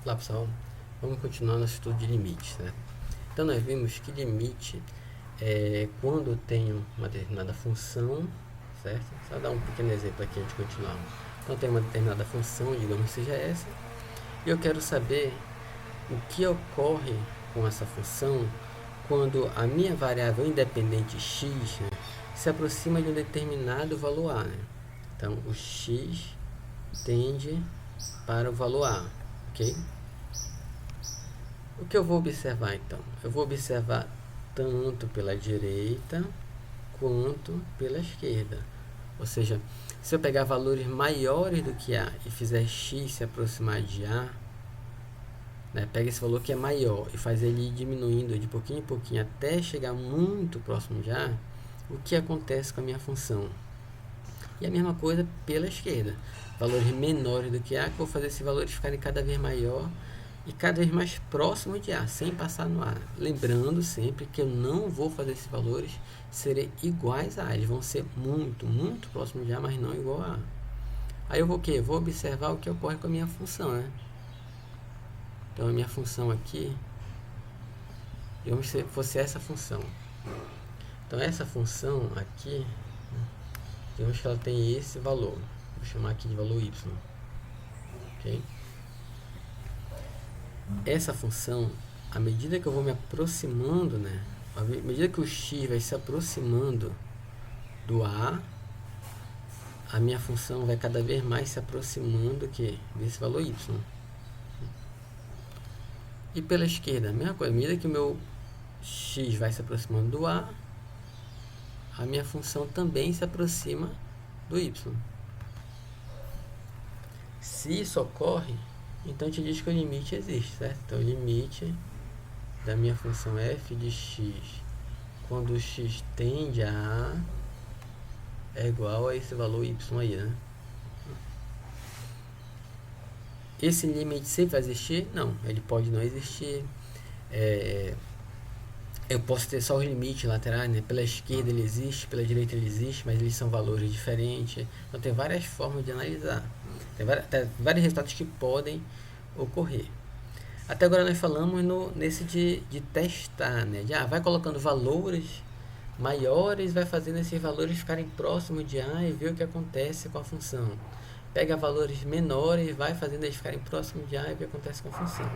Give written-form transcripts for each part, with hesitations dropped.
Olá pessoal, vamos continuar nosso estudo de limites, né? Então nós vimos que limite é quando eu tenho uma determinada função, certo? Só dar um pequeno exemplo aqui antes de continuar. Então eu tenho uma determinada função, digamos que seja essa, e eu quero saber o que ocorre com essa função quando a minha variável independente x, né, se aproxima de um determinado valor a, né? Então o x tende para o valor a, ok? O que eu vou observar então? Eu vou observar tanto pela direita quanto pela esquerda. Ou seja, se eu pegar valores maiores do que A e fizer x se aproximar de A, né, pega esse valor que é maior e faz ele ir diminuindo de pouquinho em pouquinho até chegar muito próximo de A, o que acontece com a minha função? E a mesma coisa pela esquerda. Valores menores do que A, que eu vou fazer esses valores ficarem cada vez maior e cada vez mais próximo de A, sem passar no A. Lembrando sempre que eu não vou fazer esses valores serem iguais a A. Eles vão ser muito, muito próximos de A, mas não igual a A. Aí eu vou o quê? Vou observar o que ocorre com a minha função, né? Então a minha função aqui, digamos que fosse essa função. Então essa função aqui, digamos que ela tem esse valor. Vou chamar aqui de valor y. Ok? Essa função, à medida que eu vou me aproximando, né? À medida que o x vai se aproximando do a minha função vai cada vez mais se aproximando desse valor y. E pela esquerda, a mesma coisa. À medida que o meu x vai se aproximando do a minha função também se aproxima do y. Se isso ocorre, então te diz que o limite existe, certo? Então o limite da minha função f de x, quando o x tende a A, é igual a esse valor y aí, né? Esse limite sempre vai existir? Não, ele pode não existir. Eu posso ter só os limites laterais, né? Pela esquerda ele existe, pela direita ele existe, mas eles são valores diferentes. Então tem várias formas de analisar. Tem vários resultados que podem ocorrer. Até agora nós falamos nesse de testar, né? Vai colocando valores maiores, vai fazendo esses valores ficarem próximos de A e ver o que acontece com a função. Pega valores menores, vai fazendo eles ficarem próximos de A e ver o que acontece com a função.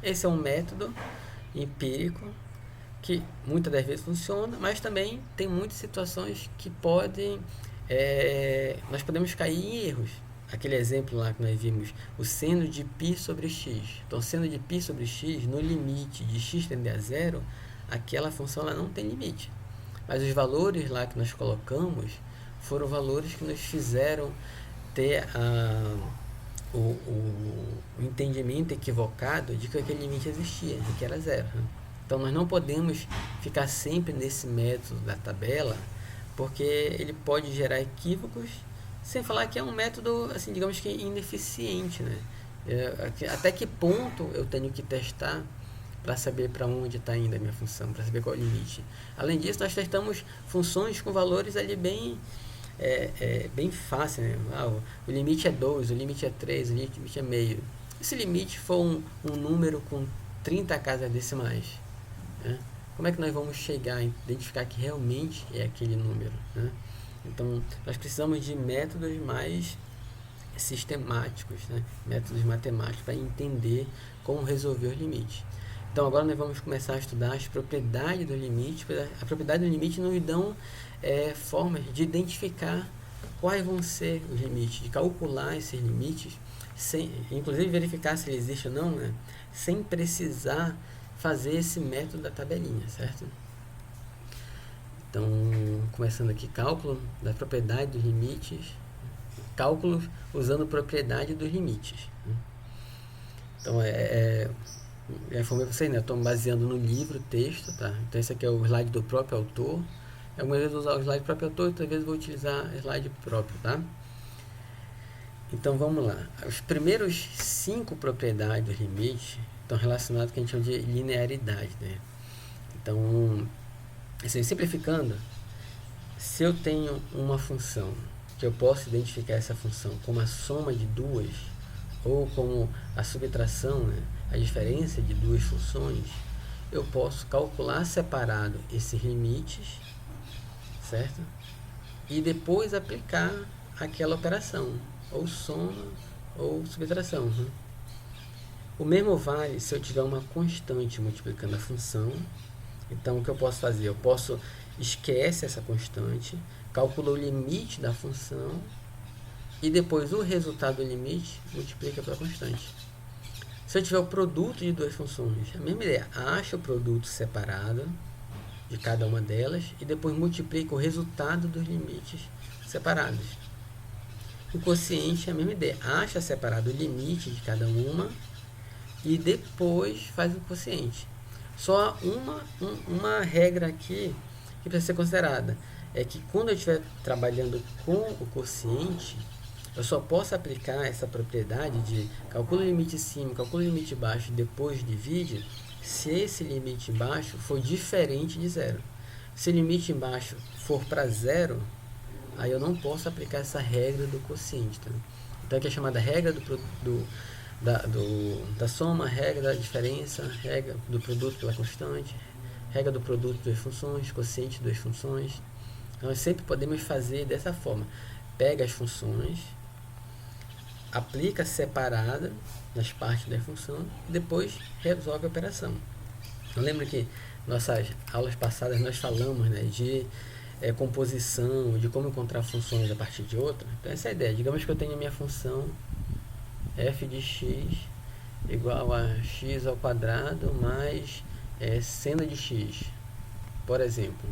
Esse é um método empírico que muitas das vezes funciona, mas também tem muitas situações que nós podemos cair em erros. Aquele exemplo lá que nós vimos, o seno de π sobre x. Então, seno de π sobre x, no limite de x tender a zero, aquela função ela não tem limite. Mas os valores lá que nós colocamos foram valores que nos fizeram ter o entendimento equivocado de que aquele limite existia, de que era zero. Então, nós não podemos ficar sempre nesse método da tabela, porque ele pode gerar equívocos, sem falar que é um método, assim, digamos que ineficiente, né? Até que ponto eu tenho que testar para saber para onde está indo a minha função, para saber qual é o limite. Além disso, nós testamos funções com valores ali bem fácil, né? O limite é 2, o limite é 3, o limite é meio. E se o limite for um número com 30 casas decimais, né? Como é que nós vamos chegar a identificar que realmente é aquele número, né? Então, nós precisamos de métodos mais sistemáticos, né? Métodos matemáticos para entender como resolver os limites. Então, agora nós vamos começar a estudar as propriedades do limite. A propriedade do limite nos dão formas de identificar quais vão ser os limites, de calcular esses limites, inclusive verificar se ele existe ou não, né? Sem precisar fazer esse método da tabelinha, certo? Então, começando aqui, cálculo da propriedade dos limites, cálculos usando propriedade dos limites. Então, já informei para vocês, né? Estou me baseando no livro, texto, tá? Então, esse aqui é o slide do próprio autor. Algumas vezes eu vou usar o slide do próprio autor, outras vezes eu vou utilizar slide próprio, tá? Então, vamos lá. Os primeiros 5 propriedades dos limites estão relacionados com o que a gente chama de linearidade, né? Então, assim, simplificando, se eu tenho uma função que eu posso identificar essa função como a soma de duas, ou como a subtração, né, a diferença de duas funções, eu posso calcular separado esses limites, certo? E depois aplicar aquela operação, ou soma ou subtração. Né? O mesmo vale se eu tiver uma constante multiplicando a função. Então, o que eu posso fazer? Eu posso esquece essa constante, calcula o limite da função e depois o resultado do limite multiplica pela constante. Se eu tiver o produto de duas funções, a mesma ideia, acha o produto separado de cada uma delas e depois multiplica o resultado dos limites separados. O quociente é a mesma ideia, acha separado o limite de cada uma e depois faz o quociente. Só uma regra aqui que precisa ser considerada é que quando eu estiver trabalhando com o quociente, eu só posso aplicar essa propriedade de calcula o limite cima, calcula o limite baixo e depois divide, se esse limite baixo for diferente de zero. Se o limite baixo for para zero, aí eu não posso aplicar essa regra do quociente. Tá? Então aqui é chamada regra da soma, regra da diferença, regra do produto pela constante, regra do produto de duas funções, quociente de duas funções. Nós sempre podemos fazer dessa forma. Pega as funções, aplica separada nas partes da função e depois resolve a operação. Eu lembro que nossas aulas passadas nós falamos, né, de composição, de como encontrar funções a partir de outra. Então essa é a ideia. Digamos que eu tenho a minha função f de x igual a x ao quadrado mais seno de x, por exemplo.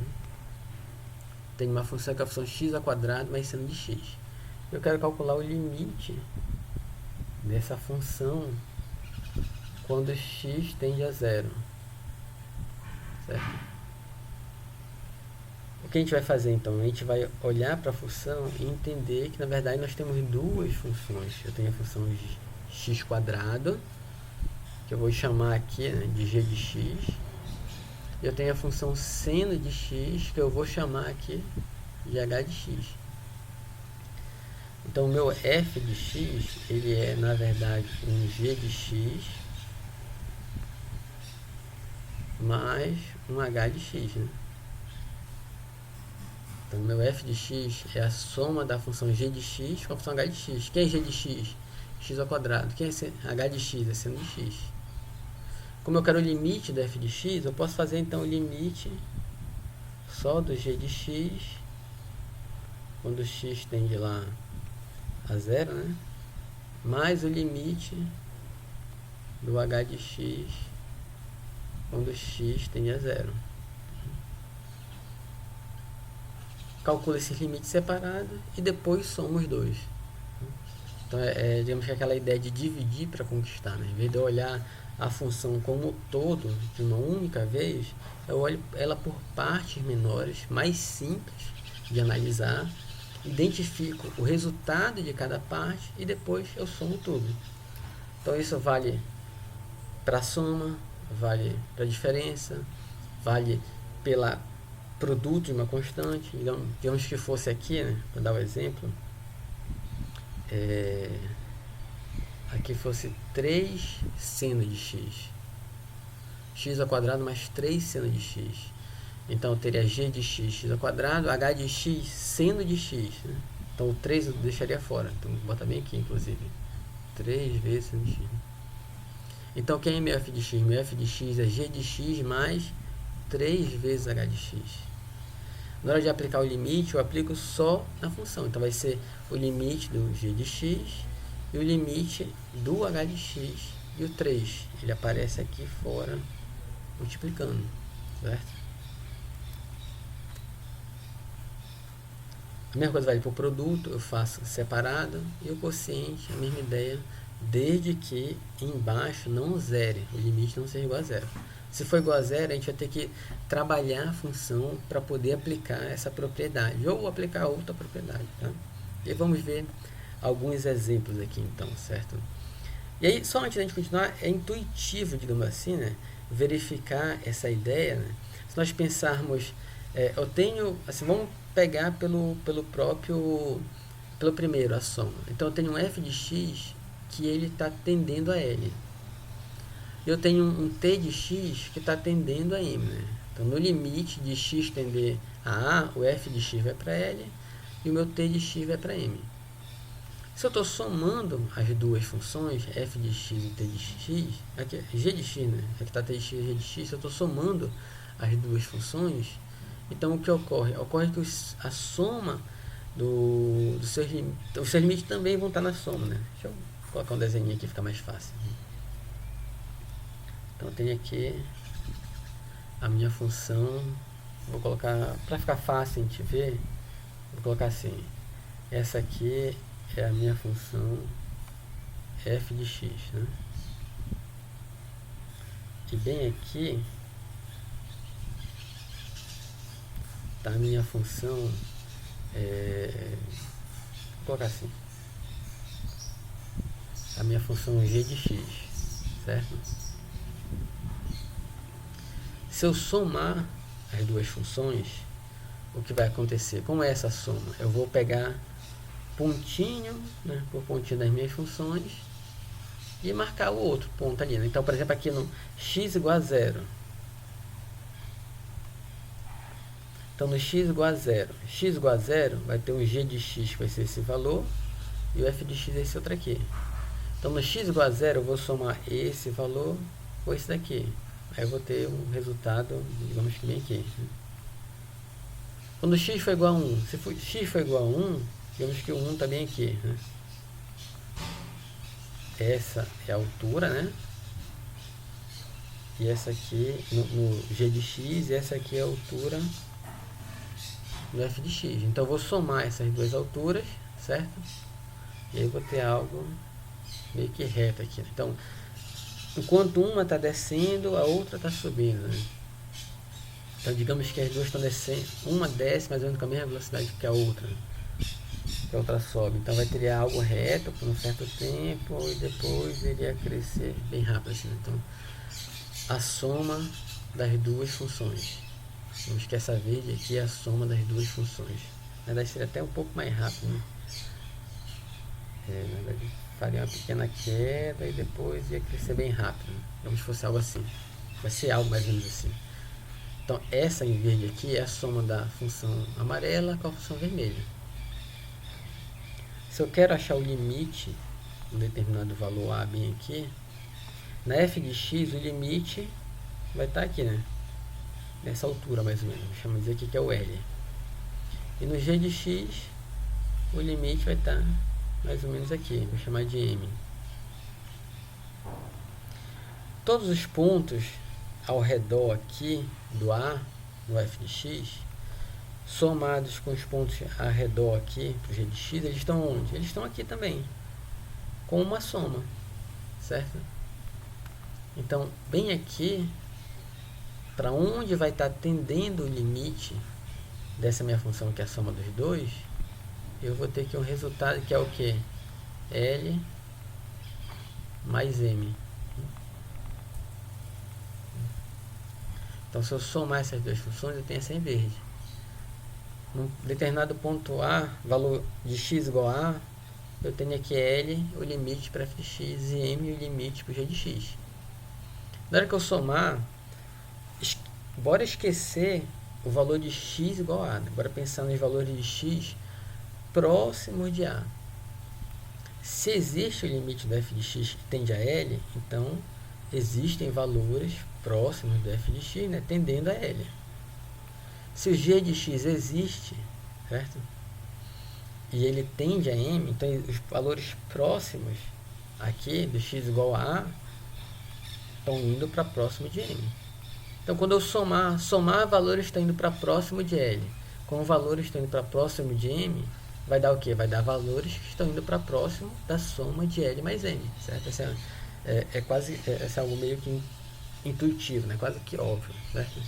Tenho uma função que é a função x ao quadrado mais seno de x. Eu quero calcular o limite dessa função quando x tende a zero, certo? O que a gente vai fazer então? A gente vai olhar para a função e entender que na verdade nós temos duas funções. Eu tenho a função x quadrado, que eu vou chamar aqui, né, de g de x. E eu tenho a função seno de x, que eu vou chamar aqui de h de x. Então o meu f de x, ele é na verdade um g de x mais um h de x, né? Então, meu f de x é a soma da função g de x com a função h de x. Quem é g de x? X ao quadrado. Quem é h de x? É seno de x. Como eu quero o limite do f de x, eu posso fazer então o limite só do g de x, quando x tende lá a zero, né? Mais o limite do h de x, quando x tende a zero. Calcula esses limites separados e depois soma os dois. Então, digamos que aquela ideia de dividir para conquistar, né? Em vez de eu olhar a função como todo de uma única vez, eu olho ela por partes menores, mais simples de analisar, identifico o resultado de cada parte e depois eu somo tudo. Então isso vale para a soma, vale para a diferença, vale pela produto de uma constante. Digamos que fosse aqui, né, para dar o exemplo, aqui fosse 3 seno de x, x ao quadrado mais 3 seno de x. Então eu teria g de x, x ao quadrado, h de x, seno de x. Né? Então o 3 eu deixaria fora. Então vou botar bem aqui, inclusive. 3 vezes seno de x. Então quem é meu f de x? Meu f de x é g de x mais 3 vezes h de x. Na hora de aplicar o limite, eu aplico só na função. Então vai ser o limite do g de x e o limite do h de x. E o 3, ele aparece aqui fora, multiplicando, certo? A mesma coisa vale para o produto, eu faço separado, e o quociente, a mesma ideia, desde que embaixo não zere, o limite não seja igual a zero. Se for igual a zero, a gente vai ter que trabalhar a função para poder aplicar essa propriedade, ou aplicar outra propriedade. Tá? E vamos ver alguns exemplos aqui, então, certo? E aí, só antes da gente continuar, é intuitivo, digamos assim, né, verificar essa ideia. Né? Se nós pensarmos, eu tenho, assim, vamos pegar pelo primeiro, a soma. Então, eu tenho um f de x que ele está tendendo a L. Eu tenho um t de x que está tendendo a m, né? Então, no limite de x tender a A, o f de x vai para L e o meu t de x vai para m. Se eu estou somando as duas funções, f de x e t de x, aqui, g de x, né? Aqui está t de x e g de x, se eu estou somando as duas funções, então o que ocorre? Ocorre que a soma dos seus limites, os seus limites também vão estar na soma, né? Deixa eu colocar um desenho aqui, fica mais fácil. Então, eu tenho aqui a minha função, vou colocar, para ficar fácil a gente ver, vou colocar assim, essa aqui é a minha função f de x, né? E bem aqui está a minha função, vou colocar assim, a minha função g de x, certo? Se eu somar as duas funções, o que vai acontecer? Como é essa soma? Eu vou pegar pontinho, né, por pontinho das minhas funções e marcar o outro ponto ali, né? Então, por exemplo, aqui no x igual a 0. Então, no x igual a 0, x igual a 0 vai ter um g de x que vai ser esse valor e o f de x é esse outro aqui. Então, no x igual a 0 eu vou somar esse valor com esse daqui. Aí eu vou ter um resultado, digamos que bem aqui. Quando x for igual a 1, se x for igual a 1, digamos que o 1 está bem aqui, né? Essa é a altura, né? E essa aqui no g de x, e essa aqui é a altura do f de x. Então eu vou somar essas duas alturas, certo? E aí eu vou ter algo meio que reto aqui. Então, enquanto uma está descendo, a outra está subindo, né? Então, digamos que as duas estão descendo, uma desce mais ou menos com a mesma velocidade que a outra, que a outra sobe. Então, vai ter algo reto por um certo tempo e depois iria crescer bem rápido, assim. Então, a soma das duas funções. Vamos que essa verde aqui é a soma das duas funções. Na verdade, seria até um pouco mais rápido, né? Na verdade, faria uma pequena queda e depois ia crescer bem rápido, né? Como se fosse algo assim. Vai ser algo mais ou menos assim. Então, essa em verde aqui é a soma da função amarela com a função vermelha. Se eu quero achar o limite de um determinado valor A bem aqui, na f de x o limite vai estar aqui, né? Nessa altura mais ou menos. Vamos dizer aqui que é o L. E no g de x o limite vai estar mais ou menos aqui. Vou chamar de M. Todos os pontos ao redor aqui do A, no f de x, somados com os pontos ao redor aqui, para o g de x, eles estão onde? Eles estão aqui também, com uma soma, certo? Então, bem aqui, para onde vai estar tendendo o limite dessa minha função, que é a soma dos dois, eu vou ter aqui um resultado que é o que? L mais M. Então, se eu somar essas duas funções, eu tenho essa em verde. Num determinado ponto A, valor de x igual a A, eu tenho aqui L, o limite para f de x, e M, o limite para o g de x. Na hora que eu somar, bora esquecer o valor de x igual a A, né? Bora pensar nos valores de x próximos de A. Se existe o limite do f de x que tende a L, então existem valores próximos do f de x, né, tendendo a L. Se o g de x existe, certo? E ele tende a M, então os valores próximos aqui do x igual a A estão indo para próximo de M. Então, quando eu somar valores estão indo para próximo de L, com valores estão indo para próximo de M, vai dar o quê? Vai dar valores que estão indo para próximo da soma de L mais M, certo? Essa é algo meio que intuitivo, né? Quase que óbvio, certo?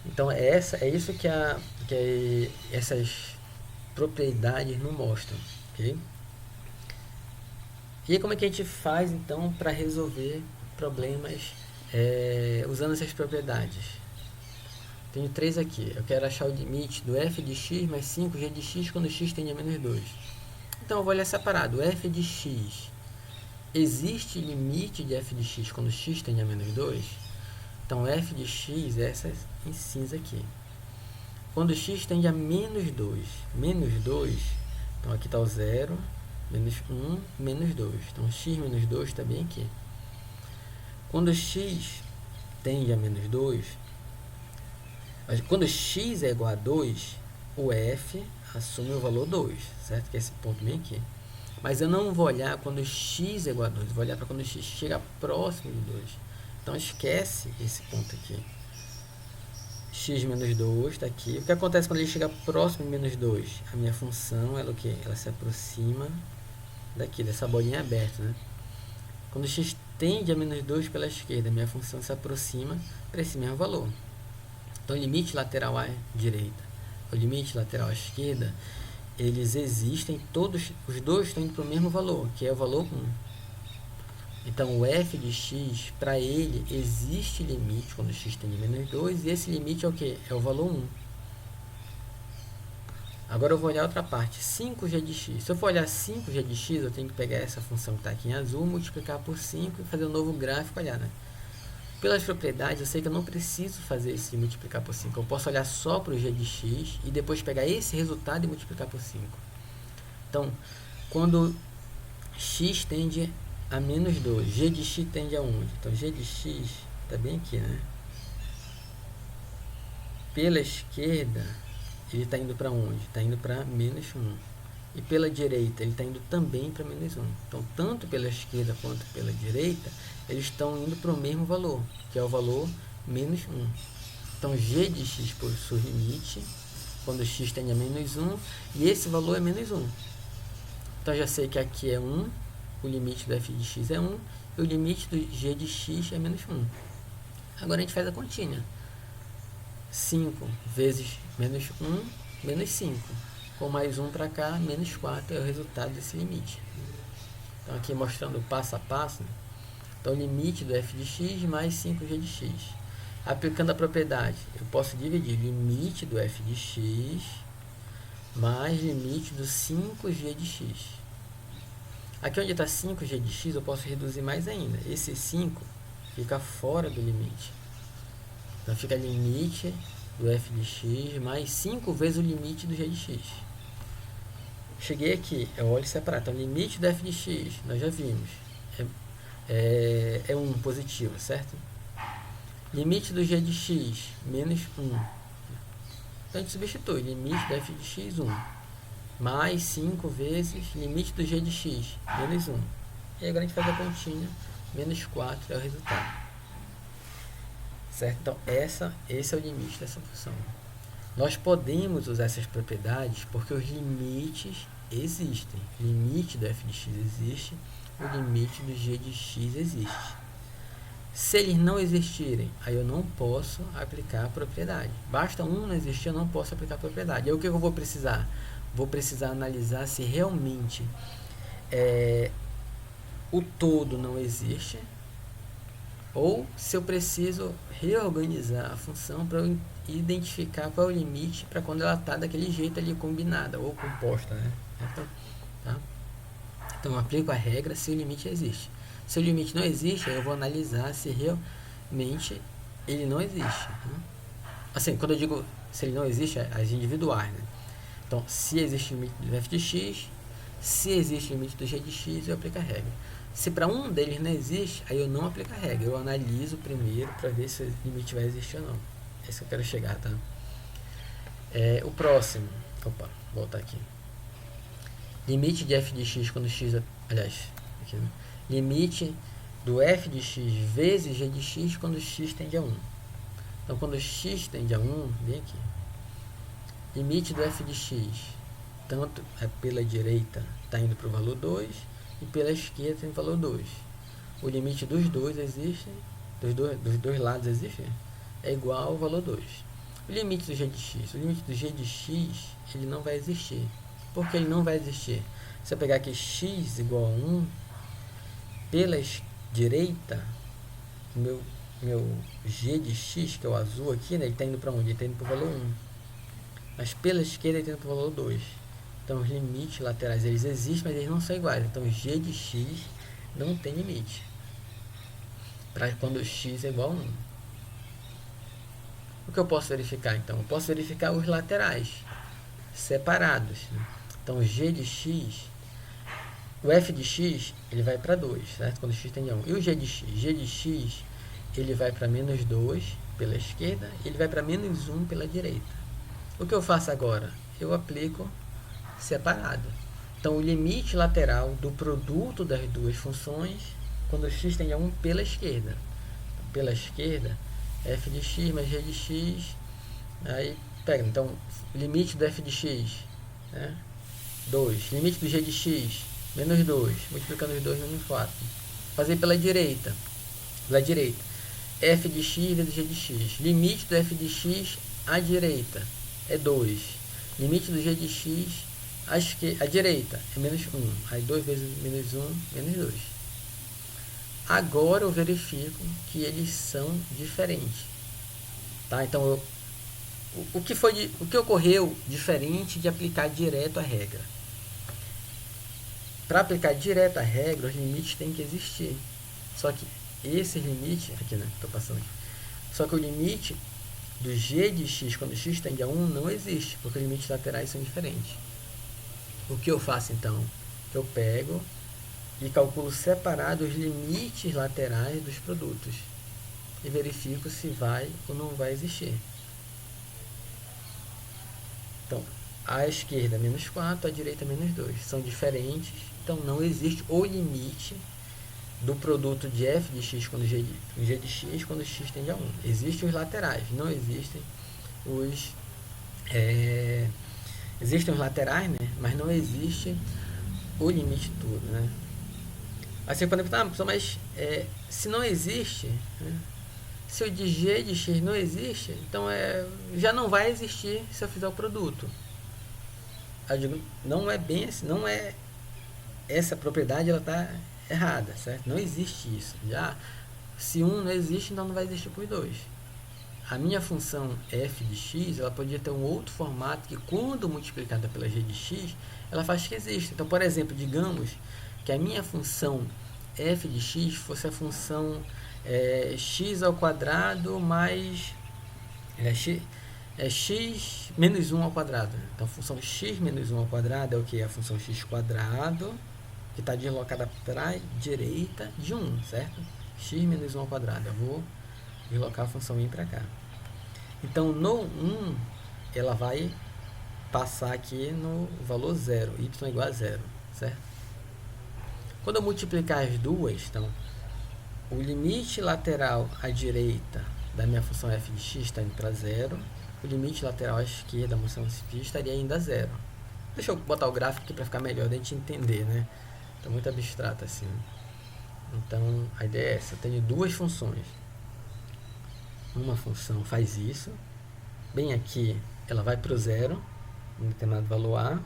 Então, é isso que essas propriedades não mostram, ok? E como é que a gente faz, então, para resolver problemas usando essas propriedades? Tenho 3 aqui. Eu quero achar o limite do f de x mais 5g de x quando x tende a menos 2. Então eu vou olhar separado. O f de x, existe limite de f de x quando x tende a menos 2? Então f de x é essa em cinza aqui. Quando x tende a menos 2, então aqui está o 0, menos 1, menos 2. Então x menos 2 está bem aqui. Quando x tende a menos 2, quando x é igual a 2, o f assume o valor 2, certo? Que é esse ponto bem aqui. Mas eu não vou olhar quando x é igual a 2, eu vou olhar para quando x chega próximo de 2. Então esquece esse ponto aqui. X menos 2 está aqui. O que acontece quando ele chega próximo de menos 2? A minha função, ela o quê? Ela se aproxima daqui, dessa bolinha aberta, né? Quando x tende a menos 2 pela esquerda, a minha função se aproxima para esse mesmo valor. Então, o limite lateral à direita, o limite lateral à esquerda, eles existem, todos, os dois estão indo para o mesmo valor, que é o valor 1. Então, o f de x, para ele, existe limite quando x tende a menos 2, e esse limite é o quê? É o valor 1. Agora eu vou olhar outra parte, 5g de x. Se eu for olhar 5g de x, eu tenho que pegar essa função que está aqui em azul, multiplicar por 5 e fazer um novo gráfico, olhar, né? Pelas propriedades, eu sei que eu não preciso fazer esse multiplicar por 5. Eu posso olhar só para o g de x e depois pegar esse resultado e multiplicar por 5. Então, quando x tende a menos 2, g de x tende a 1. Então, g de x está bem aqui, né? Pela esquerda, ele está indo para onde? Está indo para menos 1. E pela direita, ele está indo também para menos 1. Então, tanto pela esquerda quanto pela direita, eles estão indo para o mesmo valor, que é o valor menos 1. Então, g de x possui limite quando x tende a menos 1, e esse valor é menos 1. Então, já sei que aqui é 1, o limite do f de x é 1, e o limite do g de x é menos 1. Agora, a gente faz a continha. 5 vezes menos 1, menos 5. Com mais 1 para cá, menos 4 é o resultado desse limite. Então, aqui mostrando o passo a passo. Então, o limite do f de x mais 5g de x. Aplicando a propriedade, eu posso dividir limite do f de x mais limite do 5g de x. Aqui onde está 5g de x, eu posso reduzir mais ainda. Esse 5 fica fora do limite. Então, fica limite do f de x mais 5 vezes o limite do g de x. Cheguei aqui, eu olho separado. Então, limite do f de x, nós já vimos, é 1 positivo, certo? Limite do g de x, menos 1. Então, a gente substitui, limite do f de x, 1. Mais 5 vezes limite do g de x, menos 1. E agora a gente faz a continha, menos 4 é o resultado. Certo? Então, esse é o limite dessa função. Nós podemos usar essas propriedades porque os limites existem. O limite do f de x existe, o limite do g de x existe. Se eles não existirem, aí eu não posso aplicar a propriedade. Basta um não existir, eu não posso aplicar a propriedade. Aí o que eu vou precisar? Vou precisar analisar se realmente o todo não existe, ou se eu preciso reorganizar a função para eu identificar qual é o limite para quando ela está daquele jeito ali combinada ou composta, né? Então, eu aplico a regra se o limite existe. Se o limite não existe, eu vou analisar se realmente ele não existe, né? Assim, quando eu digo se ele não existe, as individuais, né? Então, se existe limite do f de x, se existe limite do g de x, eu aplico a regra. Se para um deles não existe, aí eu não aplico a regra. Eu analiso primeiro para ver se o limite vai existir ou não. É isso que eu quero chegar, tá? O próximo. Opa, vou voltar aqui. Limite de f de x quando x... Aliás, aqui, né? Limite do f de x vezes g de x quando x tende a 1. Então, quando x tende a 1, vem aqui. Limite do f de x, tanto pela direita está indo para o valor 2, e pela esquerda tem o valor 2. O limite dos dois existe, dos dois lados existe, é igual ao valor 2. O limite do g de x, o limite do g de x, ele não vai existir. Por que ele não vai existir? Se eu pegar aqui x igual a 1, pela direita, meu g de x, que é o azul aqui, né, ele está indo para onde? Ele está indo para o valor 1. Mas pela esquerda ele está indo para o valor 2. Então os limites laterais eles existem, mas eles não são iguais. Então g de x não tem limite para quando x é igual a 1. O que eu posso verificar então? Eu posso verificar os laterais separados, né? Então g de x, o f de x ele vai para 2, certo? Quando x tende a 1. E o g de x? G de x ele vai para menos 2 pela esquerda e ele vai para menos 1 pela direita. O que eu faço agora? Eu aplico separado. Então o limite lateral do produto das duas funções quando x tende a 1 pela esquerda. Pela esquerda, f de x mais g de x, aí pega, então, limite do f de x, né? 2, limite do g de x, menos 2, multiplicando os dois, menos 4. Fazer pela direita, f de x vezes g de x, limite do f de x à direita é 2, limite do g de x à direita é menos 1, aí 2 vezes menos 1, menos 2. Agora eu verifico que eles são diferentes. Tá? Então, o que ocorreu diferente de aplicar direto a regra? Para aplicar direto a regra, os limites têm que existir. Só que esse limite, aqui, né, estou passando aqui. Só que o limite do g de x quando x tende a 1 não existe, porque os limites laterais são diferentes. O que eu faço então? Eu pego e calculo separado os limites laterais dos produtos e verifico se vai ou não vai existir. Então, à esquerda menos 4, à direita menos 2. São diferentes, então não existe o limite do produto de f de x quando g de x quando x tende a 1. Existem os laterais, não existem os... existem os laterais, né? Mas não existe o limite todo, né? Aí você pode perguntar, mas se não existe, né? Se o de g de x não existe, então já não vai existir se eu fizer o produto. Eu digo, não é bem assim, não é essa propriedade, ela está errada, certo? Não existe isso. Já se um não existe, então não vai existir por 2. A minha função f de x, ela podia ter um outro formato que quando multiplicada pela g de x, ela faz que existe. Então, por exemplo, digamos que a minha função f de x fosse a função x ao quadrado mais x menos 1 ao quadrado. Então, a função x menos 1 ao quadrado é o que? A função x quadrado, que está deslocada para a direita de 1, certo? X menos 1 ao quadrado. Eu vou deslocar a função y para cá. Então, no 1, ela vai passar aqui no valor 0. Y é igual a 0, certo? Quando eu multiplicar as duas, então, o limite lateral à direita da minha função f de x está indo para 0. O limite lateral à esquerda da função f de x estaria indo a 0. Deixa eu botar o gráfico aqui para ficar melhor da gente entender, né? Está muito abstrato assim. Então, a ideia é essa. Eu tenho duas funções. Uma função faz isso. Bem aqui, ela vai para o 0, em determinado valor A.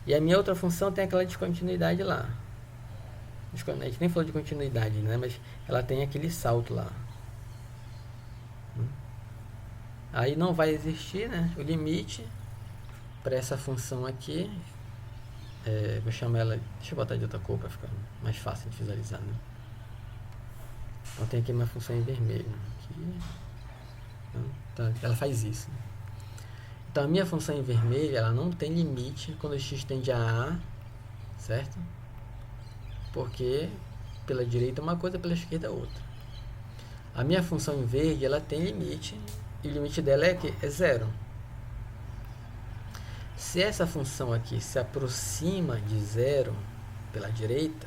E a minha outra função tem aquela descontinuidade lá. A gente nem falou de continuidade, né? Mas ela tem aquele salto lá. Aí não vai existir, né, o limite para essa função aqui. Vou chamar ela... Deixa eu botar de outra cor para ficar mais fácil de visualizar, né? Então tem aqui uma função em vermelho. Aqui. Então, ela faz isso. Então a minha função em vermelho, ela não tem limite quando x tende a A, certo? Porque pela direita é uma coisa, pela esquerda é outra. A minha função em verde, ela tem limite, e o limite dela é 0. Se essa função aqui se aproxima de 0 pela direita,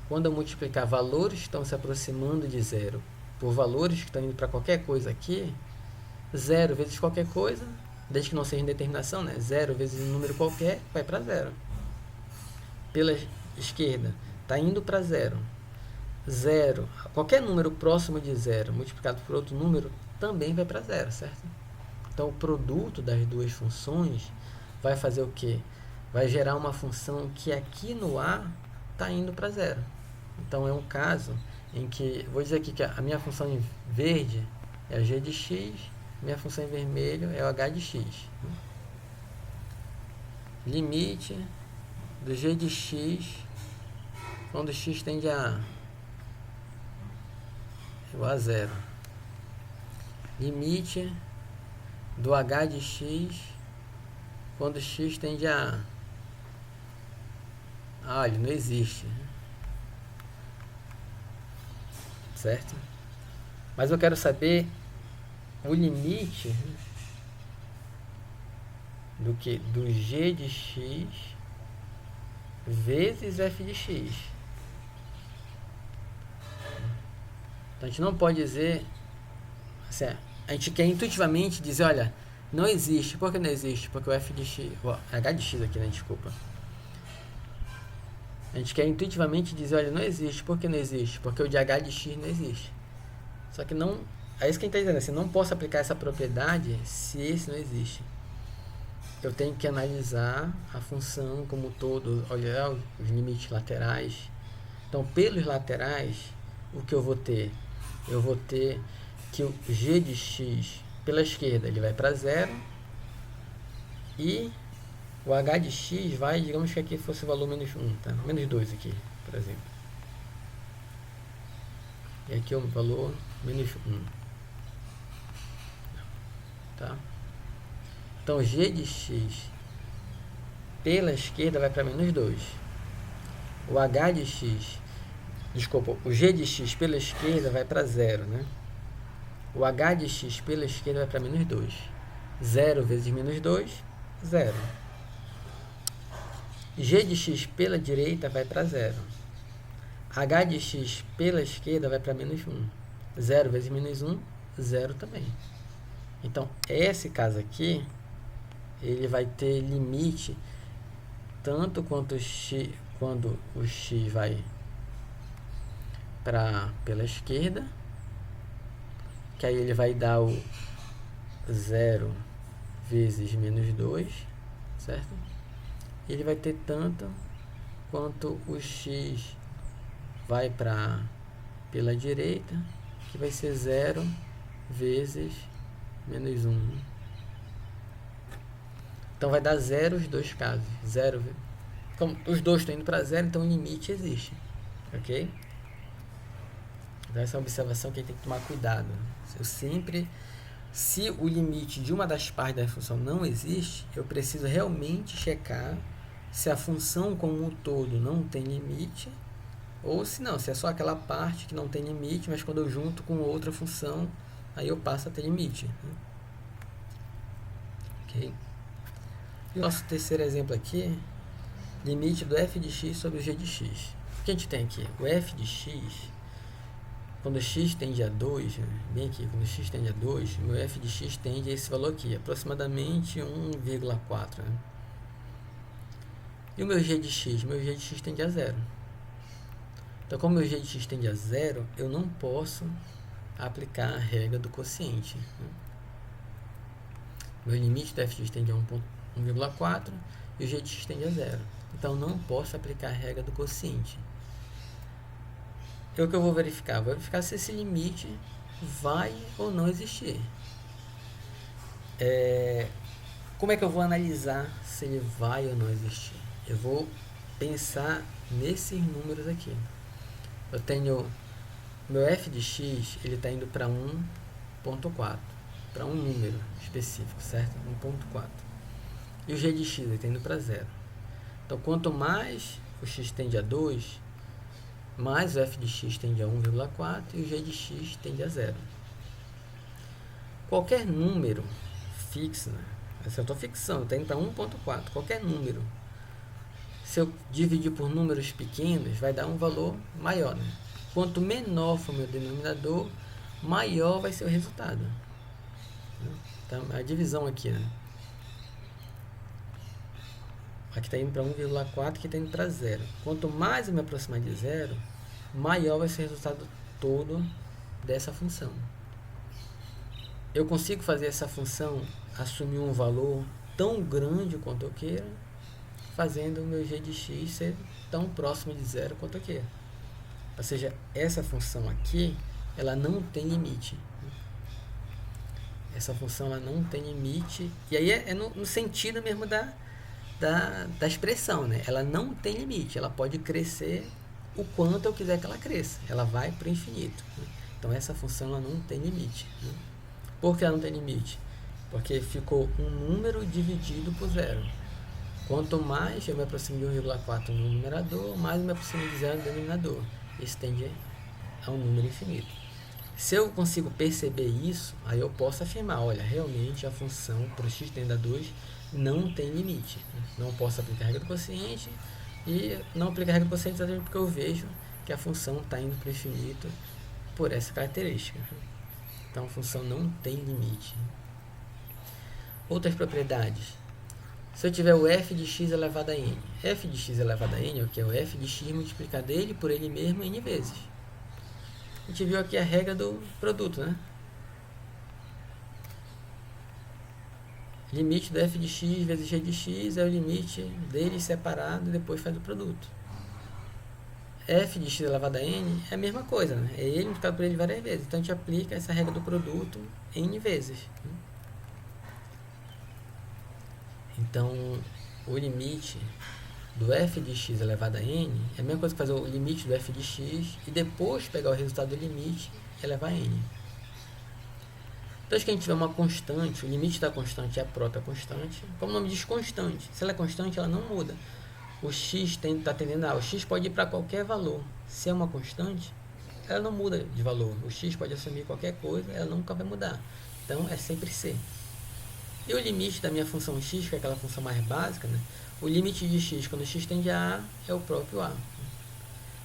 quando eu multiplicar valores que estão se aproximando de 0 por valores que estão indo para qualquer coisa aqui, 0 vezes qualquer coisa, desde que não seja indeterminação, né? 0 vezes um número qualquer, vai para 0. Pela esquerda, está indo para 0. 0, qualquer número próximo de 0 multiplicado por outro número também vai para 0, certo? Então, o produto das duas funções vai fazer o quê? Vai gerar uma função que aqui no A está indo para 0. Então, é um caso em que, vou dizer aqui que a minha função em verde é a g de x, minha função em vermelho é o h de x. limite do g de x quando x tende a igual a zero. Limite do h de x quando x tende a... olha, não existe. Certo? Mas eu quero saber o limite do que? Do g de x vezes f de x. Então a gente não pode dizer assim, a gente quer intuitivamente dizer, olha, não existe. Por que não existe? Porque o f de x, h de x aqui, né? Desculpa. A gente quer intuitivamente dizer, olha, não existe. Por que não existe? Porque o de h de x não existe. Só que não... é isso que a gente está dizendo, assim, não posso aplicar essa propriedade se esse não existe. Eu tenho que analisar a função como um todo, olhar os limites laterais. Então, pelos laterais, o que eu vou ter? Eu vou ter que o g de x pela esquerda ele vai para zero e o h de x vai, digamos que aqui fosse o valor menos 1, tá? Menos 2 aqui, por exemplo. E aqui o valor menos 1. Tá? Então, g de x pela esquerda vai para menos 2. O h de x, desculpa, o g de x pela esquerda vai para 0, né? O h de x pela esquerda vai para menos 2. 0 vezes menos 2, 0. G de x pela direita vai para 0. H de x pela esquerda vai para menos 1. 0 vezes menos 1, 0 também. Então, esse caso aqui, ele vai ter limite tanto quanto x, quando o x vai pela esquerda, que aí ele vai dar o 0 vezes menos 2, certo? Ele vai ter tanto quanto o x vai pela direita, que vai ser 0 vezes menos 1. Então vai dar 0 os dois casos. 0, como os dois estão indo para 0, então o limite existe. Ok? Então essa é uma observação que a gente tem que tomar cuidado. Eu sempre, se o limite de uma das partes da função não existe, eu preciso realmente checar se a função como um todo não tem limite, ou se não, se é só aquela parte que não tem limite, mas quando eu junto com outra função, aí eu passo a ter limite. Ok? E o nosso terceiro exemplo aqui, limite do f de x sobre o g de x. O que a gente tem aqui? O f de x, quando x tende a 2, bem aqui, quando x tende a 2, meu f de x tende a esse valor aqui, aproximadamente 1,4. Né? E o meu g de x? Meu g de x tende a 0. Então, como meu g de x tende a 0, eu não posso aplicar a regra do quociente. Né? Meu limite do f de x tende a 1,4 e o g de x tende a 0. Então, não posso aplicar a regra do quociente. O que eu vou verificar? Vou verificar se esse limite vai ou não existir. Como é que eu vou analisar se ele vai ou não existir? Eu vou pensar nesses números aqui. Eu tenho meu f de x, ele está indo para 1,4, para um número específico, certo? 1,4. E o g de x, ele está indo para 0. Então, quanto mais o x tende a 2, mais o f de x tende a 1,4 e o g de x tende a 0. Qualquer número fixo, né? Se eu estou fixando, está indo para 1,4, qualquer número, se eu dividir por números pequenos, vai dar um valor maior. Né? Quanto menor for o meu denominador, maior vai ser o resultado. Então, a divisão aqui, né? Aqui está indo para 1,4, aqui está indo para 0. Quanto mais eu me aproximar de 0, maior vai ser o resultado todo dessa função. Eu consigo fazer essa função assumir um valor tão grande quanto eu queira, fazendo o meu g de x ser tão próximo de 0 quanto eu queira. Ou seja, essa função aqui, ela não tem limite. Essa função ela não tem limite. E aí é no sentido mesmo da da expressão, né? Ela não tem limite, ela pode crescer o quanto eu quiser que ela cresça, ela vai para o infinito, né? Então essa função ela não tem limite, né? Por que ela não tem limite? Porque ficou um número dividido por zero. Quanto mais eu me aproximo de 1,4 no numerador, mais eu me aproximo de zero no denominador. Isso tende a um número infinito. Se eu consigo perceber isso, aí eu posso afirmar, olha, realmente a função para o x tendendo a 2 não tem limite. Não posso aplicar a regra do quociente e não aplicar a regra do quociente exatamente porque eu vejo que a função está indo para o infinito por essa característica. Então a função não tem limite. Outras propriedades. Se eu tiver o f de x elevado a n, f de x elevado a n é o que? É o f de x multiplicado ele por ele mesmo n vezes. A gente viu aqui a regra do produto, né? Limite do f de x vezes g de x é o limite dele separado e depois faz o produto. F de x elevado a n é a mesma coisa, né? É ele multiplicado por ele várias vezes. Então a gente aplica essa regra do produto n vezes. Então o limite do f de x elevado a n é a mesma coisa que fazer o limite do f de x e depois pegar o resultado do limite e elevar a n. Então, se a gente tiver uma constante, o limite da constante é a própria constante, como o nome diz constante. Se ela é constante, ela não muda. O x está tendendo a... O x pode ir para qualquer valor. Se é uma constante, ela não muda de valor. O x pode assumir qualquer coisa, ela nunca vai mudar. Então, é sempre c. E o limite da minha função x, que é aquela função mais básica, né? O limite de x quando x tende a a é o próprio a.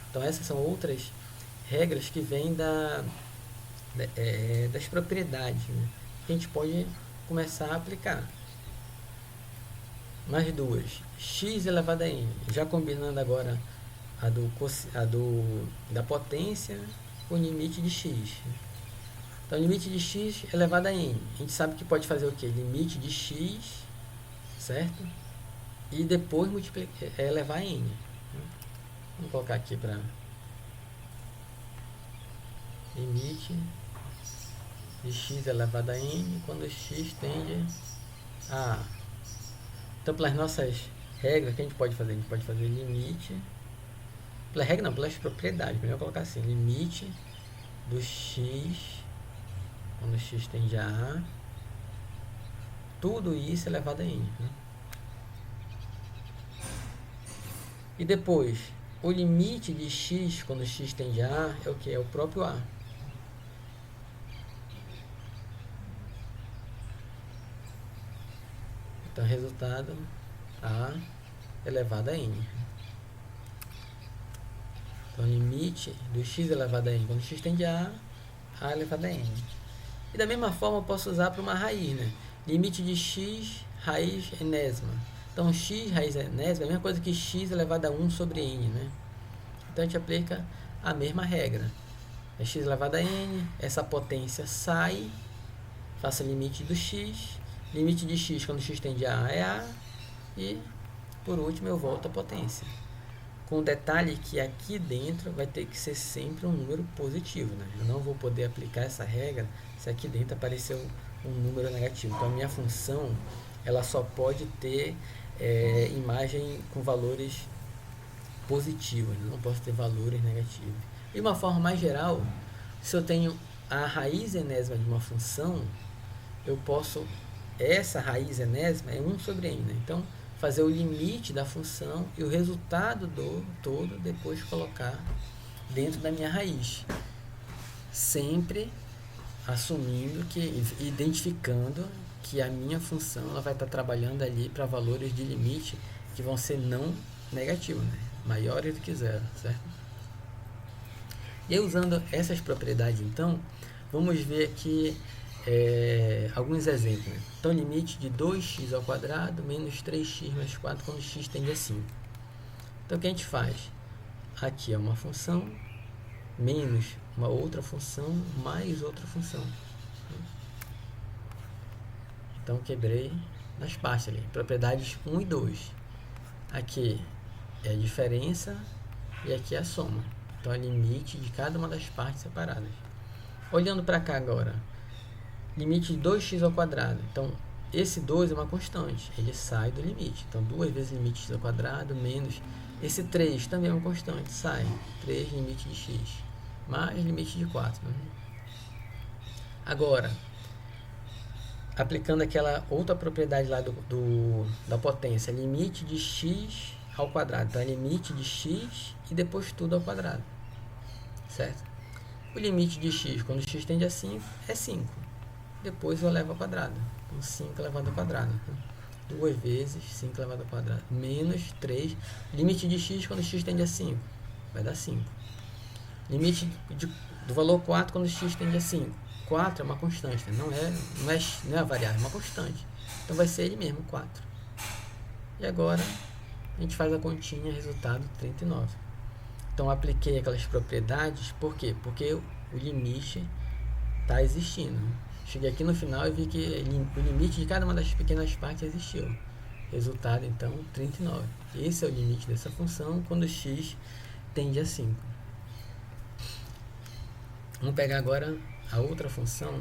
Então, essas são outras regras que vêm das propriedades, né? Que a gente pode começar a aplicar. Mais duas. X elevado a n. Já combinando agora da potência com o limite de x. Então, limite de x elevado a n. A gente sabe que pode fazer o quê? Limite de x, certo? E depois elevar a n. Vamos colocar aqui para limite de x elevado a n quando x tende a a. Então, pelas nossas regras, o que a gente pode fazer? A gente pode fazer limite, pela regra não, pelas propriedades. Melhor colocar assim, limite do x quando x tende a a, tudo isso elevado a n, né? E depois, o limite de x quando x tende a a é o que? É o próprio a. Então, resultado a elevado a n. Então, limite do x elevado a n quando x tende a elevado a n. E da mesma forma, eu posso usar para uma raiz, né? Limite de x raiz enésima. Então, x raiz enésima é a mesma coisa que x elevado a 1 sobre n, né? Então, a gente aplica a mesma regra. É x elevado a n, essa potência sai, faço o limite do x, limite de x quando x tende a a é a, e por último eu volto à potência. Com o detalhe que aqui dentro vai ter que ser sempre um número positivo, né? Eu não vou poder aplicar essa regra se aqui dentro aparecer um número negativo. Então a minha função ela só pode ter imagem com valores positivos, né? Não posso ter valores negativos. De uma forma mais geral, se eu tenho a raiz enésima de uma função, eu posso... Essa raiz enésima é 1 sobre n, né? Então, fazer o limite da função e o resultado do todo depois colocar dentro da minha raiz. Sempre assumindo identificando que a minha função ela vai estar trabalhando ali para valores de limite que vão ser não negativos, né? Maiores do que zero, certo? E usando essas propriedades, então, vamos ver aqui alguns exemplos, né? Então, limite de 2x ao quadrado menos 3x mais 4 quando x tende a 5. Então, o que a gente faz? Aqui é uma função menos uma outra função mais outra função. Então, quebrei nas partes ali. Propriedades 1 e 2. Aqui é a diferença e aqui é a soma. Então, é limite de cada uma das partes separadas. Olhando para cá agora, limite de 2x ao quadrado. Então, esse 2 é uma constante, ele sai do limite. Então, 2 vezes limite de x ao quadrado menos esse 3 também é uma constante, sai 3 limite de x mais limite de 4. Né? Agora, aplicando aquela outra propriedade lá da potência, limite de x ao quadrado. Então, é limite de x e depois tudo ao quadrado. Certo? O limite de x, quando x tende a 5, é 5. Depois eu levo ao quadrado. Então, 5 elevado ao quadrado. 2 vezes 5 elevado ao quadrado. Menos 3. Limite de x quando x tende a 5. Vai dar 5. Limite do valor 4 quando x tende a 5. 4 é uma constante. Não é a variável, é uma constante. Então vai ser ele mesmo, 4. E agora a gente faz a continha, resultado 39. Então apliquei aquelas propriedades. Por quê? Porque o limite está existindo. Cheguei aqui no final e vi que o limite de cada uma das pequenas partes existiu. Resultado, então, 39. Esse é o limite dessa função quando x tende a 5. Vamos pegar agora a outra função.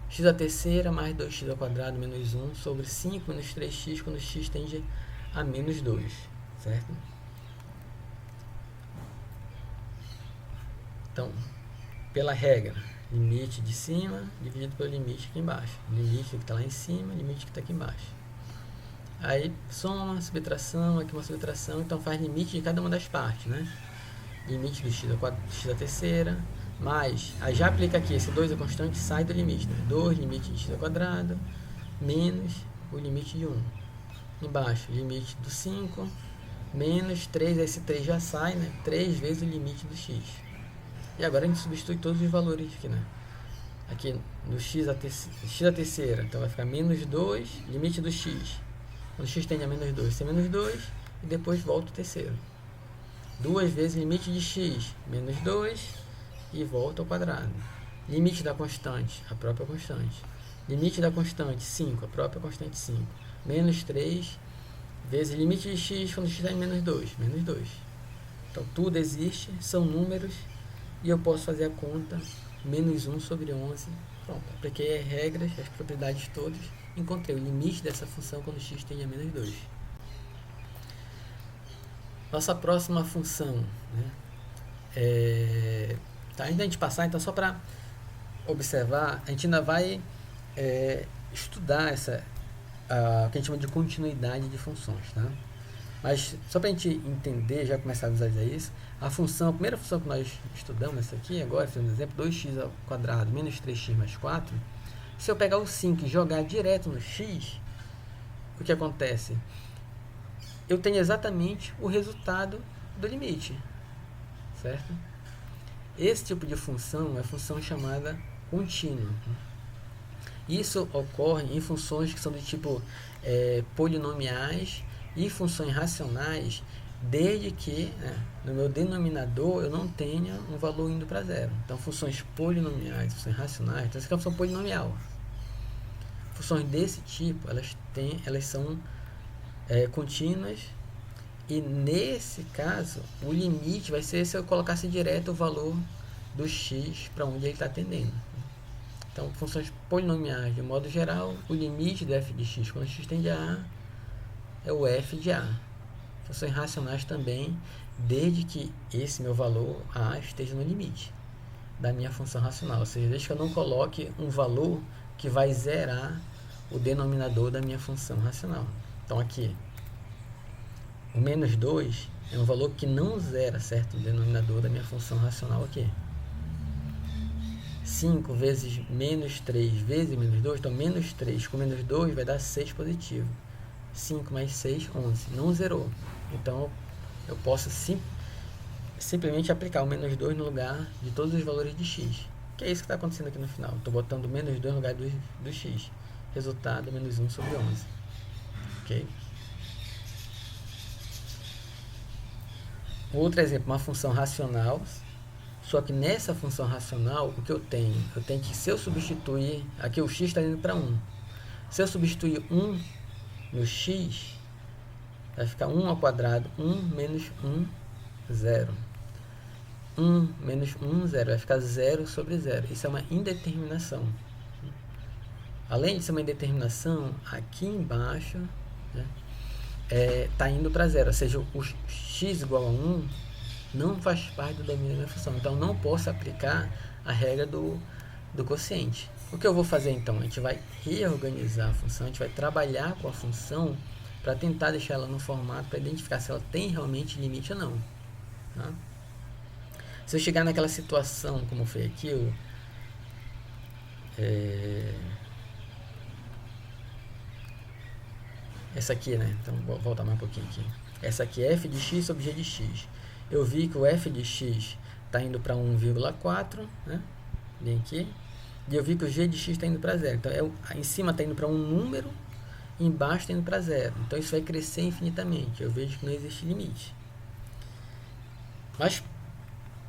X à terceira mais 2x ao quadrado menos 1 sobre 5 menos 3x quando x tende a menos 2. Certo? Então, pela regra, limite de cima dividido pelo limite aqui embaixo. Limite que está lá em cima, limite que está aqui embaixo. Aí, soma, subtração, aqui uma subtração, então faz limite de cada uma das partes, né? Limite do x à terceira, mais, aí já aplica aqui, esse 2 é constante, sai do limite, né? 2 limite de x ao quadrado, menos o limite de 1. Embaixo, limite do 5, menos 3, esse 3 já sai, né? 3 vezes o limite do x. E agora a gente substitui todos os valores aqui, né? Aqui no x à terceira, então vai ficar menos 2, limite do x. Quando x tende a menos 2, tem menos 2, e depois volta o terceiro. 2 vezes limite de x, menos 2, e volta ao quadrado. Limite da constante, a própria constante. Limite da constante, 5, a própria constante 5. Menos 3, vezes limite de x, quando x está em menos 2, menos 2. Então, tudo existe, são números, e eu posso fazer a conta, menos 1 sobre 11. Pronto, apliquei as regras, as propriedades todas, encontrei o limite dessa função quando x tende a menos 2. Nossa próxima função, né? Tá, antes da gente passar, então, só para observar, a gente ainda vai estudar o que a gente chama de continuidade de funções, tá? Mas só para a gente entender, já começar a visualizar isso, a primeira função que nós estudamos, essa aqui, agora, fizemos um exemplo, 2x ao quadrado menos 3x mais 4, se eu pegar o 5 e jogar direto no x, o que acontece? Eu tenho exatamente o resultado do limite, certo? Esse tipo de função é a função chamada contínua. Isso ocorre em funções que são do tipo polinomiais e funções racionais, desde que no meu denominador eu não tenha um valor indo para zero. Então, funções polinomiais, funções racionais, então, essa aqui é uma função polinomial. Funções desse tipo, elas são contínuas, e nesse caso, o limite vai ser se eu colocasse direto o valor do x para onde ele está tendendo. Então, funções polinomiais, de modo geral, o limite do f de x quando x tende a A é o f de A. Funções racionais também, desde que esse meu valor A esteja no limite da minha função racional, ou seja, desde que eu não coloque um valor que vai zerar o denominador da minha função racional. Então aqui, o menos 2 é um valor que não zera, certo? O denominador da minha função racional aqui. 5 vezes menos 3 vezes menos 2, então menos 3 com menos 2 vai dar 6 positivo. 5 mais 6, 11. Não zerou. Então, eu posso simplesmente aplicar o menos 2 no lugar de todos os valores de x. Que é isso que está acontecendo aqui no final. Estou botando menos 2 no lugar do x. Resultado, menos 1 sobre 11. Ok? Outro exemplo, uma função racional. Só que nessa função racional, o que eu tenho? Eu tenho que, se eu substituir... Aqui o x está indo para 1. Se eu substituir 1 no x, vai ficar 1 ao quadrado, 1 menos 1, 0. 1 menos 1, 0. Vai ficar 0 sobre 0. Isso é uma indeterminação. além de ser uma indeterminação, aqui embaixo, né, está indo para zero, ou seja, o x igual a 1 não faz parte do domínio da minha função, então não posso aplicar a regra do quociente. O que eu vou fazer então? A gente vai reorganizar a função, a gente vai trabalhar com a função para tentar deixar ela no formato, para identificar se ela tem realmente limite ou não. Tá? Se eu chegar naquela situação, como foi aqui, essa aqui, né? Então, vou voltar mais um pouquinho aqui. Essa aqui é f de x sobre g de x. Eu vi que o f de x está indo para 1,4, né? Vem aqui. E eu vi que o g de x está indo para zero. Então, em cima está indo para um número, embaixo está indo para zero. Então, isso vai crescer infinitamente. Eu vejo que não existe limite. Mas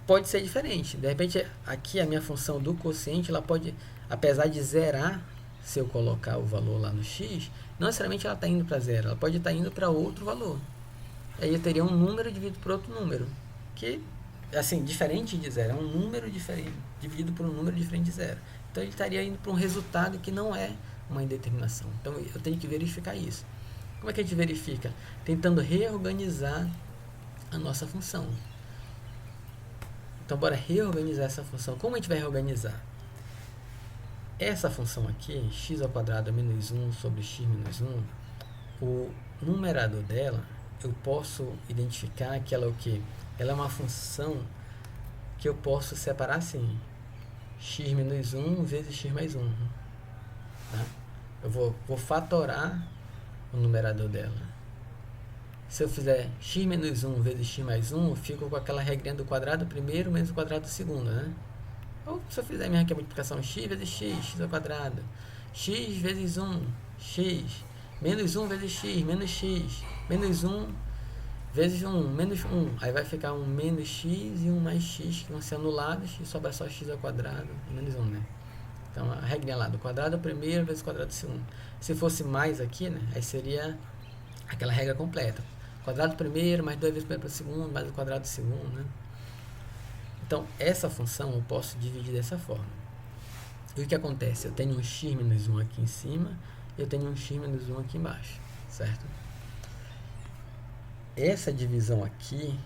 pode ser diferente. De repente, aqui a minha função do quociente, ela pode, apesar de zerar, se eu colocar o valor lá no x, não necessariamente ela está indo para zero, ela pode estar indo para outro valor. Aí eu teria um número dividido por outro número, que, assim, diferente de zero, é um número diferente, dividido por um número diferente de zero. Então, ele estaria indo para um resultado que não é uma indeterminação. Então, eu tenho que verificar isso. Como é que a gente verifica? Tentando reorganizar a nossa função. Então, bora reorganizar essa função. Como a gente vai reorganizar? Essa função aqui, x ao quadrado menos 1 sobre x menos 1, o numerador dela, eu posso identificar que ela é o quê? Ela é uma função que eu posso separar assim, x menos 1 vezes x mais 1. Tá? Eu vou fatorar o numerador dela. Se eu fizer x menos 1 vezes x mais 1, eu fico com aquela regrinha do quadrado primeiro menos o quadrado segundo, né? Ou se eu fizer minha multiplicação x vezes x ao quadrado, x vezes 1, x, menos 1 vezes x, menos 1 vezes 1, menos 1. Aí vai ficar um menos x e um mais x que vão ser anulados e sobra só x ao quadrado e menos 1, né? Então, a regrinha lá do quadrado primeiro vezes o quadrado segundo. Se fosse mais aqui, né? Aí seria aquela regra completa. Quadrado primeiro, mais 2 vezes o primeiro para o segundo, mais o quadrado segundo, né? Então, essa função eu posso dividir dessa forma. E o que acontece? Eu tenho um x menos 1 aqui em cima, eu tenho um x menos 1 aqui embaixo, certo? Essa divisão aqui,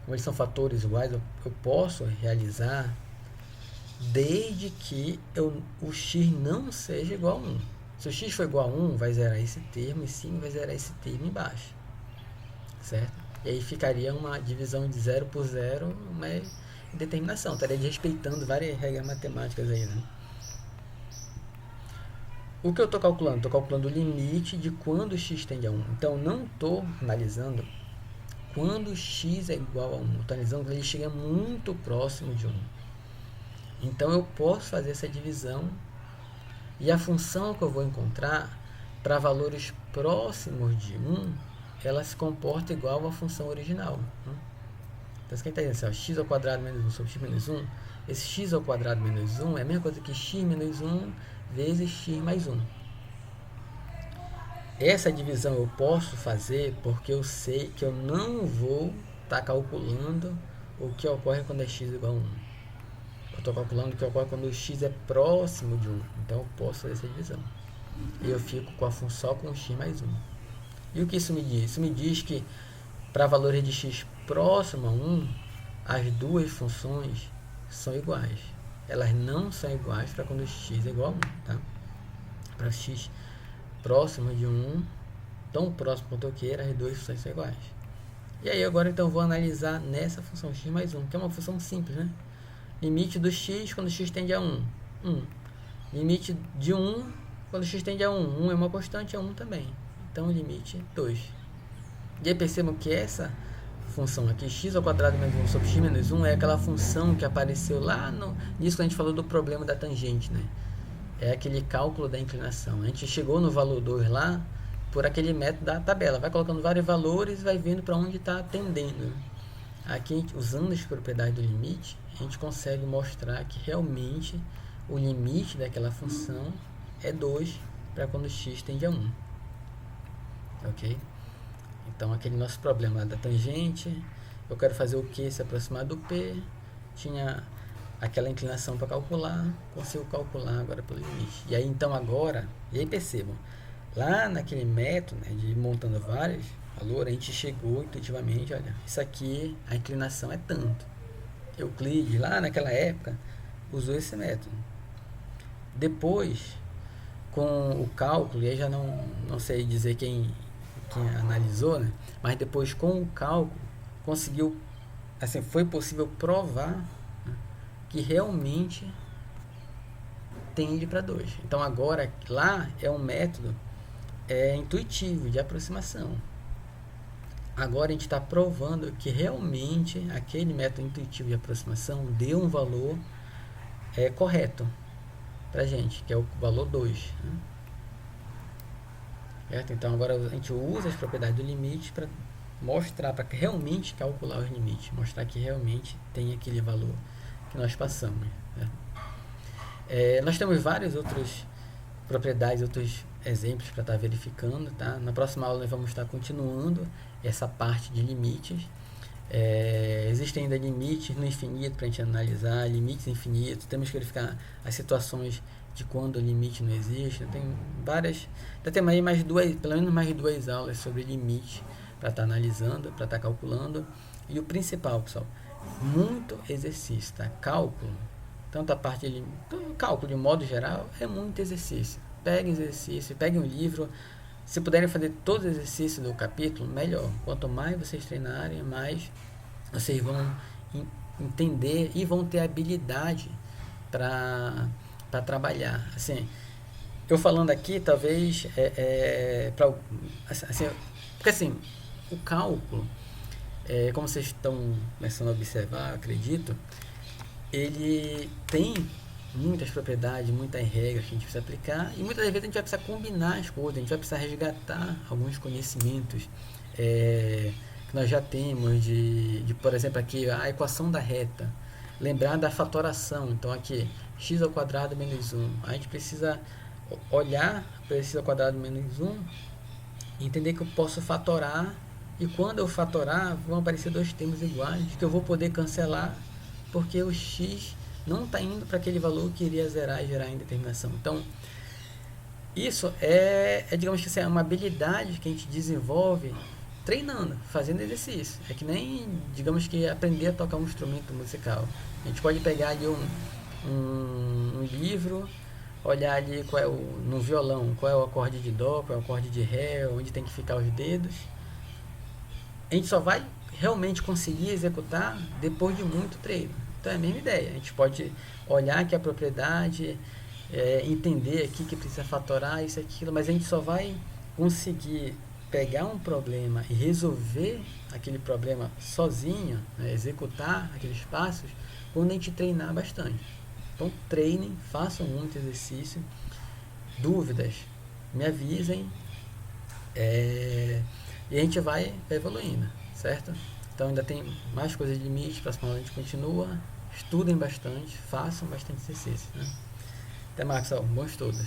como eles são fatores iguais, eu posso realizar desde que o x não seja igual a 1. Se o x for igual a 1, vai zerar esse termo em cima e vai zerar esse termo embaixo, certo? E aí ficaria uma divisão de 0 por 0, mas determinação, estaria respeitando várias regras matemáticas aí, né? O que eu estou calculando? Estou calculando o limite de quando x tende a 1. Então, não estou analisando quando x é igual a 1. Estou analisando quando ele chega muito próximo de 1. Então, eu posso fazer essa divisão e a função que eu vou encontrar para valores próximos de 1, ela se comporta igual à função original, né? Então, quem está dizendo assim, x ao quadrado menos 1 sobre x menos 1, esse x ao quadrado menos 1 é a mesma coisa que x menos 1 vezes x mais 1. Essa divisão eu posso fazer porque eu sei que eu não vou estar calculando o que ocorre quando é x igual a 1. Eu estou calculando o que ocorre quando o x é próximo de 1. Então, eu posso fazer essa divisão. E eu fico com a função com o x mais 1. E o que isso me diz? Isso me diz que para valores de x próximo a 1, as duas funções são iguais. Elas não são iguais para quando x é igual a 1. Tá? Para x próximo de 1, tão próximo quanto eu queira, as duas funções são iguais. E aí agora então eu vou analisar nessa função x mais 1, que é uma função simples, né? Limite do x quando x tende a 1, 1. Limite de 1 quando x tende a 1. 1 é uma constante, é 1 também. Então, limite 2. E aí percebam que essa função aqui, x ao quadrado menos 1 sobre x menos 1, é aquela função que apareceu lá nisso que a gente falou do problema da tangente, né? É aquele cálculo da inclinação. A gente chegou no valor 2 lá por aquele método da tabela. Vai colocando vários valores e vai vendo para onde está tendendo. Aqui, usando as propriedades do limite, a gente consegue mostrar que realmente o limite daquela função é 2 para quando x tende a 1. Ok? Então, aquele nosso problema da tangente, eu quero fazer o Q se aproximar do P, tinha aquela inclinação para calcular, consigo calcular agora pelo limite. E aí então agora, e aí percebam, lá naquele método, né, de ir montando vários valores, a gente chegou intuitivamente, olha, isso aqui, a inclinação é tanto. Euclides, lá naquela época, usou esse método. Depois, com o cálculo, e aí já não sei dizer quem analisou, né, mas depois com o cálculo, conseguiu, assim, foi possível provar, né, que realmente tende para 2. Então agora, lá é um método intuitivo, de aproximação. Agora a gente está provando que realmente aquele método intuitivo de aproximação deu um valor correto para a gente, que é o valor 2. Né? Certo? Então agora a gente usa as propriedades do limite para mostrar, para realmente calcular os limites, mostrar que realmente tem aquele valor que nós passamos. Né? Nós temos várias outras propriedades, outros exemplos para estar verificando. Tá? Na próxima aula nós vamos estar continuando essa parte de limites. Existem ainda limites no infinito para a gente analisar, limites infinitos, temos que verificar as situações de quando o limite não existe. Tem várias, já temos aí pelo menos mais 2 aulas sobre limite para estar analisando, para estar calculando. E o principal, pessoal, muito exercício, tá? Cálculo, tanto a parte de cálculo de modo geral, é muito exercício. Peguem exercício, peguem um livro. Se puderem fazer todos os exercícios do capítulo, melhor. Quanto mais vocês treinarem, mais vocês vão entender e vão ter habilidade para trabalhar. Assim, eu falando aqui, talvez, assim, porque assim, o cálculo, como vocês estão começando a observar, acredito, ele tem muitas propriedades, muitas regras que a gente precisa aplicar, e muitas vezes a gente vai precisar combinar as coisas, a gente vai precisar resgatar alguns conhecimentos que nós já temos, por exemplo, aqui a equação da reta, lembrar da fatoração. Então aqui, x ao quadrado menos 1, a gente precisa olhar para x ao quadrado menos 1, entender que eu posso fatorar, e quando eu fatorar vão aparecer 2 termos iguais que eu vou poder cancelar, porque o x não está indo para aquele valor que iria zerar e gerar a indeterminação. Então, isso digamos que assim, é uma habilidade que a gente desenvolve treinando, fazendo exercício. É que nem, digamos que aprender a tocar um instrumento musical. A gente pode pegar ali um livro, olhar ali no violão, qual é o acorde de dó, qual é o acorde de ré, onde tem que ficar os dedos. A gente só vai realmente conseguir executar depois de muito treino. Então é a mesma ideia, a gente pode olhar aqui a propriedade, entender aqui que precisa fatorar isso e aquilo, mas a gente só vai conseguir pegar um problema e resolver aquele problema sozinho, né, executar aqueles passos, quando a gente treinar bastante. Então treinem, façam muito exercício, dúvidas, me avisem, e a gente vai evoluindo, certo? Então ainda tem mais coisas de limite, próxima aula a gente continua. Estudem bastante, façam bastante exercício. Né? Até mais, pessoal. Bons estudos.